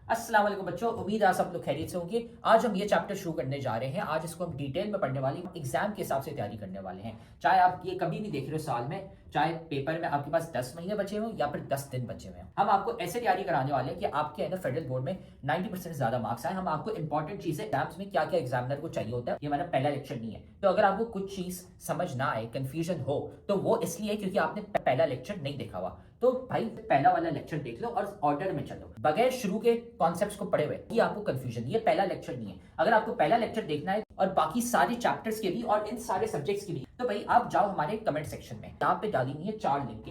अस्सलाम वालेकुम बच्चों, उम्मीद है आप सब लोग खैरियत से होंगे। आज हम ये चैप्टर शुरू करने जा रहे हैं। आज इसको हम डिटेल में पढ़ने वाले हैं, एग्जाम के हिसाब से तैयारी करने वाले हैं। चाहे आप ये कभी भी देख रहे हो साल में, चाहे पेपर में आपके पास 10 महीने बचे हों या फिर 10 दिन बचे हुए हैं, हम आपको ऐसे तैयारी कराने वाले हैं कि आपके है ना फेडरल बोर्ड में 90% से ज्यादा मार्क्स आए। हम आपको इंपॉर्टेंट चीजें एग्जाम्स में क्या क्या एग्जामिनर को चाहिए होता है, ये हमारा पहला लेक्चर नहीं है। तो अगर आपको कुछ चीज समझ ना आए, कंफ्यूजन हो, तो वो इसलिए क्योंकि आपने पहला लेक्चर नहीं देखा हुआ। तो भाई पहला वाला लेक्चर देख लो और ऑर्डर में चलो, बगैर शुरू के कॉन्सेप्ट्स को पढ़े हुए ये आपको कंफ्यूजन, ये पहला लेक्चर नहीं है। अगर आपको पहला लेक्चर देखना है और बाकी सारे चैप्टर्स के भी और इन सारे सब्जेक्ट्स के भी, तो भाई आप जाओ हमारे कमेंट सेक्शन में, यहाँ पे डाली हुई है 4 लिंक।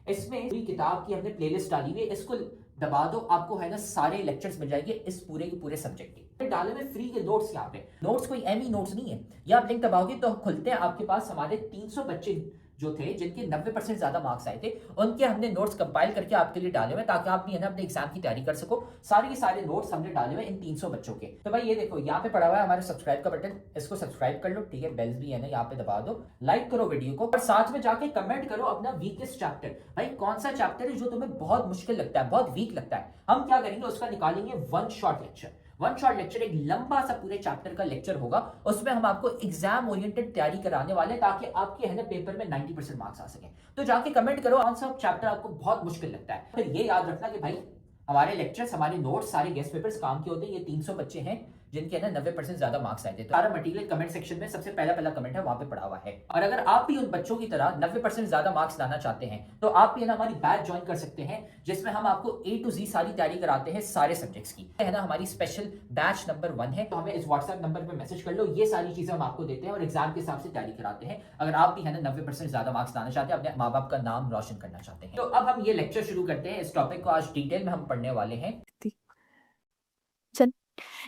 इसमें पूरी किताब की हमने प्लेलिस्ट डाली हुई है, इसको दबा दो, आपको है ना सारे लेक्चर्स मिल जाएंगे इस पूरे के पूरे सब्जेक्ट के। डाले में फ्री के नोट्स, यहाँ पे नोट्स कोई एमी नोट्स नहीं है। ये आप लिंक दबाओगे तो खुलते हैं, आपके पास हमारे 300 बच्चे जो थे जिनके 90% ज्यादा मार्क्स आए थे, उनके हमने नोट्स कंपाइल करके आपके लिए डाले हुए ताकि आप भी है ना अपने एग्जाम की तैयारी कर सको। सारे के सारे नोट्स हमने डाले हुए इन 300 बच्चों के। तो भाई ये देखो यहाँ पे पड़ा हुआ है हमारे सब्सक्राइब का बटन, इसको सब्सक्राइब कर लो, ठीक है। बेल्स भी है ना यहाँ पे दबा दो, लाइक करो वीडियो को और साथ में जाके कमेंट करो अपना वीकेस्ट चैप्टर। भाई कौन सा चैप्टर है जो तुम्हें बहुत मुश्किल लगता है, बहुत वीक लगता है, हम क्या करेंगे उसका निकालेंगे one shot lecture. One shot lecture एक लंबा सा पूरे चैप्टर का लेक्चर होगा, उसमें हम आपको एग्जाम ओरिएंटेड तैयारी कराने वाले हैं ताकि आपके है ना पेपर में 90% मार्क्स आ सके। तो जाके कमेंट करो कौन सा चैप्टर आपको बहुत मुश्किल लगता है। फिर ये याद रखना कि भाई हमारे लेक्चर्स, हमारे नोट्स, सारे गेस्ट पेपर्स काम के होते हैं। ये 300 बच्चे हैं जिनके ना 90% ज्यादा मार्क्स आए थे। तो सारा मटेरियल कमेंट सेक्शन में सबसे पहला कमेंट है, वहां पे पड़ा हुआ है। और अगर आप भी उन बच्चों की तरह 90% ज्यादा मार्क्स लाना चाहते हैं तो आप भी है ना हमारी बैच ज्वाइन कर सकते हैं, जिसमें हम आपको A to Z सारी तैयारी कराते हैं सारे सब्जेक्ट्स की, है ना। हमारी स्पेशल बैच नंबर 1 है, तो हमें इस व्हाट्सएप नंबर पर मैसेज कर लो। ये सारी चीजें हम आपको देते हैं और एग्जाम के हिसाब से तैयारी कराते हैं। अगर आप भी है ना 90% ज्यादा मार्क्स लाना चाहते हैं, अपने माँ बाप का नाम रोशन करना चाहते हैं। तो अब हम ये लेक्चर शुरू करते हैं। इस टॉपिक को आज डिटेल में हम पढ़ने वाले हैं।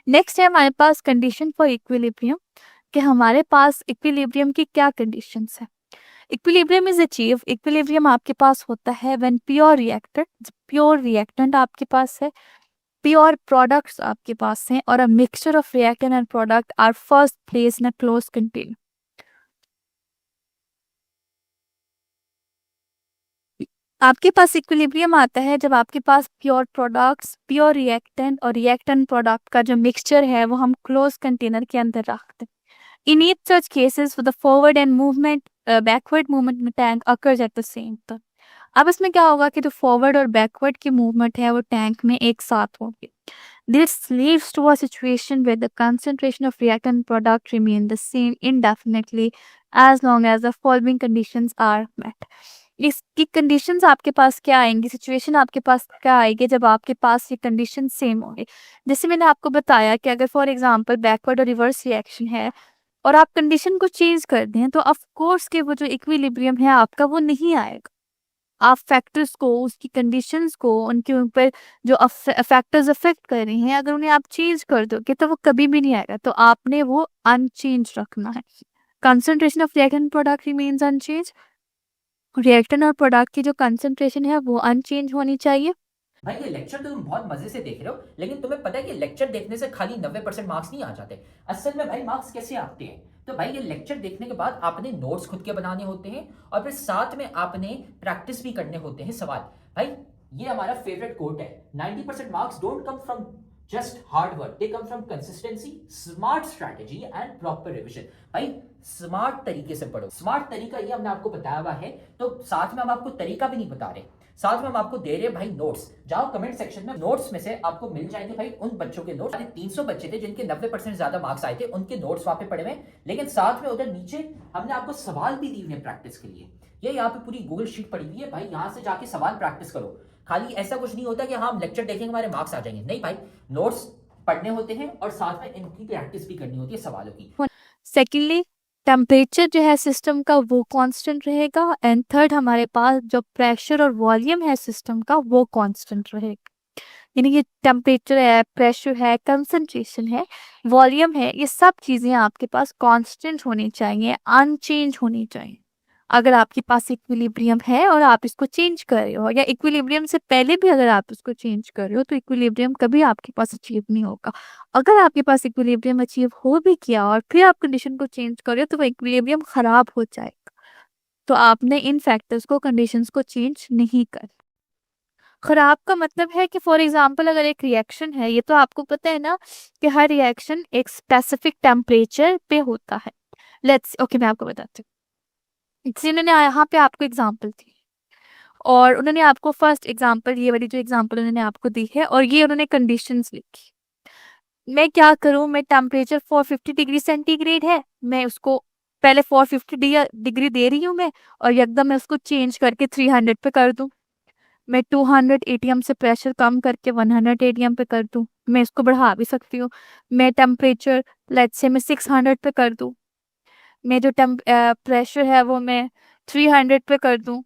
नेक्स्ट है हमारे पास कंडीशन फॉर इक्विलिब्रियम, कि हमारे पास इक्विलिब्रियम की क्या कंडीशंस है। इक्विलिब्रियम इज अचीव, इक्विलिब्रियम आपके पास होता है व्हेन प्योर रिएक्टेंट आपके पास है, प्योर प्रोडक्ट्स आपके पास हैं और a mixture of reactant and product are first place in a close container. आपके पास इक्विलिब्रियम आता है जब आपके पास प्योर प्रोडक्ट्स, प्योर रिएक्टेंट और रिएक्टेंट प्रोडक्ट का जो मिक्सचर है वो हम क्लोज कंटेनर के अंदर रखते हैं। In each such cases, the forward and backward movement में tank occurs at the same time. अब इसमें क्या होगा कि जो फॉरवर्ड और बैकवर्ड की मूवमेंट है वो टैंक में एक साथ होगी। This leads to a situation where the concentration of reactant product remain the same indefinitely as long as the following conditions are met. इसकी कंडीशंस आपके पास क्या आएंगी, सिचुएशन आपके पास क्या आएगी जब आपके पास ये कंडीशन सेम होंगे। जैसे मैंने आपको बताया कि अगर फॉर एग्जांपल बैकवर्ड और रिवर्स रिएक्शन है और आप कंडीशन को चेंज कर दें तो ऑफ कोर्स के वो जो इक्विलिब्रियम है आपका वो नहीं आएगा। आप फैक्टर्स को, उसकी कंडीशंस को, उनके ऊपर जो फैक्टर्स अफेक्ट कर रहे हैं, अगर उन्हें आप चेंज कर दोगे तो वो कभी भी नहीं आएगा। तो आपने वो अनचेंज रखना है। Concentration of reactant product remains unchange, reactant और प्रोडक्ट की जो कंसंट्रेशन है वो अनचेंज होनी चाहिए। भाई ये लेक्चर तो तुम बहुत मजे से देख रहे हो, लेकिन तुम्हें पता है कि लेक्चर देखने से खाली 90% मार्क्स नहीं आ जाते। असल में भाई मार्क्स कैसे आते हैं, तो भाई ये लेक्चर देखने के बाद आपने नोट्स खुद के बनाने होते हैं और फिर साथ में आपने प्रैक्टिस भी करने होते हैं सवाल। भाई ये हमारा फेवरेट कोट है, 90% marks don't come from just hard work, they come from consistency, smart strategy and proper revision. भाई स्मार्ट तरीके से पढ़ो, स्मार्ट तरीका ये हमने आपको बताया हुआ है। तो साथ में हम आपको तरीका भी नहीं बता रहे, साथ में हम आपको दे रहे हैं भाई नोट्स। जाओ कमेंट सेक्शन में, नोट्स में से आपको मिल जाएंगे भाई उन बच्चों के नोट्स। 300 बच्चे थे जिनके 90% ज्यादा मार्क्स आए थे, उनके नोट्स वहां पे पड़े हुए। लेकिन साथ में उधर नीचे हमने आपको सवाल भी दिए हैं प्रैक्टिस के लिए। ये यहाँ पे पूरी गूगल शीट पड़ी हुई है भाई, यहाँ से जाके सवाल प्रैक्टिस करो। खाली ऐसा कुछ नहीं होता कि हाँ हम लेक्चर देखेंगे हमारे मार्क्स आ जाएंगे, नहीं भाई, नोट्स पढ़ने होते हैं और साथ में इनकी प्रैक्टिस भी करनी होती है सवालों की। सेकेंडली टेम्परेचर जो है सिस्टम का वो कांस्टेंट रहेगा, एंड थर्ड हमारे पास जो प्रेशर और वॉल्यूम है सिस्टम का वो कांस्टेंट रहेगा। यानी कि टेम्परेचर है, प्रेशर है, कंसंट्रेशन है, वॉल्यूम है, ये सब चीज़ें आपके पास कांस्टेंट होनी चाहिए, अनचेंज होनी चाहिए। अगर आपके पास इक्विलिब्रियम है और आप इसको चेंज कर रहे हो, या इक्विलिब्रियम से पहले भी अगर आप इसको चेंज कर रहे हो, तो इक्विलिब्रियम कभी आपके पास अचीव नहीं होगा। अगर आपके पास इक्विलिब्रियम अचीव हो भी किया और फिर आप कंडीशन को चेंज कर रहे हो तो वो इक्विलिब्रियम खराब हो जाएगा। तो आपने इन फैक्टर्स को, कंडीशंस को चेंज नहीं कर। खराब का मतलब है कि फॉर एग्जांपल अगर एक रिएक्शन है, ये तो आपको पता है ना कि हर रिएक्शन एक स्पेसिफिक टेम्परेचर पे होता है। लेट्स ओके मैं आपको बताती हूँ। उन्होंने यहाँ पे आपको एग्जांपल दी और उन्होंने आपको फर्स्ट एग्जांपल, ये वाली जो एग्जांपल उन्होंने आपको दी है, और ये उन्होंने कंडीशंस लिखी। मैं क्या करूं, मैं टेम्परेचर 450 डिग्री सेंटीग्रेड है, मैं उसको पहले 450 डिग्री दे रही हूँ मैं, और एकदम मैं उसको चेंज करके 300 पे कर दूं। मैं 200 एटीएम से प्रेशर कम करके 100 एटीएम पे कर दूं। मैं इसको बढ़ा भी सकती हूँ। मैं टेम्परेचर लेट्स से मैं 600 पे कर दूं। मैं जो प्रेशर है वो मैं 300 पे कर दूं।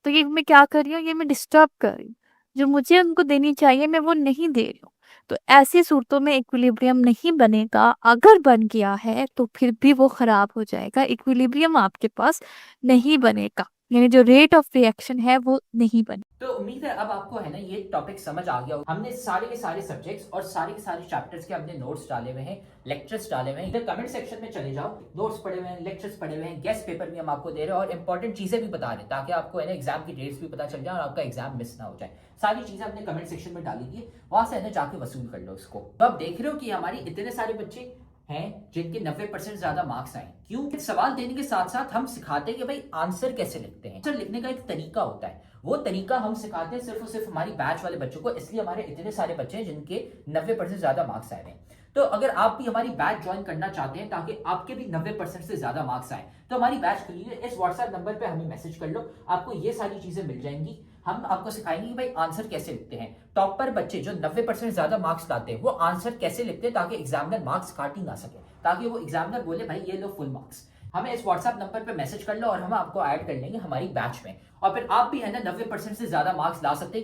तो ये मैं क्या कर रही हूँ, ये मैं डिस्टर्ब कर रही हूँ। जो मुझे उनको देनी चाहिए मैं वो नहीं दे रही हूँ। तो ऐसी सूरतों में इक्विलिब्रियम नहीं बनेगा। अगर बन गया है तो फिर भी वो खराब हो जाएगा। इक्विलिब्रियम आपके पास नहीं बनेगा, यानी जो रेट ऑफ रिएक्शन है वो नहीं बने। तो उम्मीद है अब आपको है ना ये टॉपिक समझ आ गया होगा। हमने सारे के सारे सब्जेक्ट्स और सारे के सारे चैप्टर्स के हमने नोट्स डाले हुए हैं, लेक्चर्स डाले हुए हैं। इधर कमेंट सेक्शन में चले जाओ, नोट्स पढ़े हुए हैं, लेक्चर्स पढ़े हुए हैं, गेस्ट पेपर भी हम आपको दे रहे हैं और इंपॉर्टेंट चीजें भी बता रहे हैं ताकि आपको है ना एग्जाम की डेट्स भी पता चल जाए और आपका एग्जाम मिस ना हो जाए। सारी चीजें हमने कमेंट सेक्शन में डाली थी, वहां से है ना जाके वसूल कर लो इसको। तो आप देख रहे हो कि हमारी इतने सारे बच्चे हैं जिनके 90% ज्यादा मार्क्स आए। क्यों? सवाल देने के साथ साथ हम सिखाते हैं कि भाई आंसर कैसे लिखते हैं। आंसर लिखने का एक तरीका होता है, वो तरीका हम सिखाते हैं सिर्फ और सिर्फ हमारी बैच वाले बच्चों को। इसलिए हमारे इतने सारे बच्चे हैं जिनके 90% ज्यादा मार्क्स आए हैं। तो अगर आप भी हमारी बैच ज्वाइन करना चाहते हैं ताकि आपके भी 90% से ज्यादा मार्क्स आए, तो हमारी बैच के लिए इस व्हाट्सएप नंबर पे हमें मैसेज कर लो, आपको ये सारी चीजें मिल जाएंगी। हम आपको सिखाएंगे कि भाई आंसर कैसे लिखते हैं। टॉपर बच्चे जो 90% ज्यादा मार्क्स लाते हैं वो आंसर कैसे लिखते हैं ताकि एग्जामिनर मार्क्स काट ही ना सके, ताकि वो एग्जामिनर बोले भाई ये लो फुल मार्क्स। हमें इस व्हाट्सएप नंबर पे मैसेज कर लो और हम आपको ऐड कर लेंगे हमारी बैच में, और फिर आप भी है ना 90% से ज्यादा मार्क्स ला सकते हैं।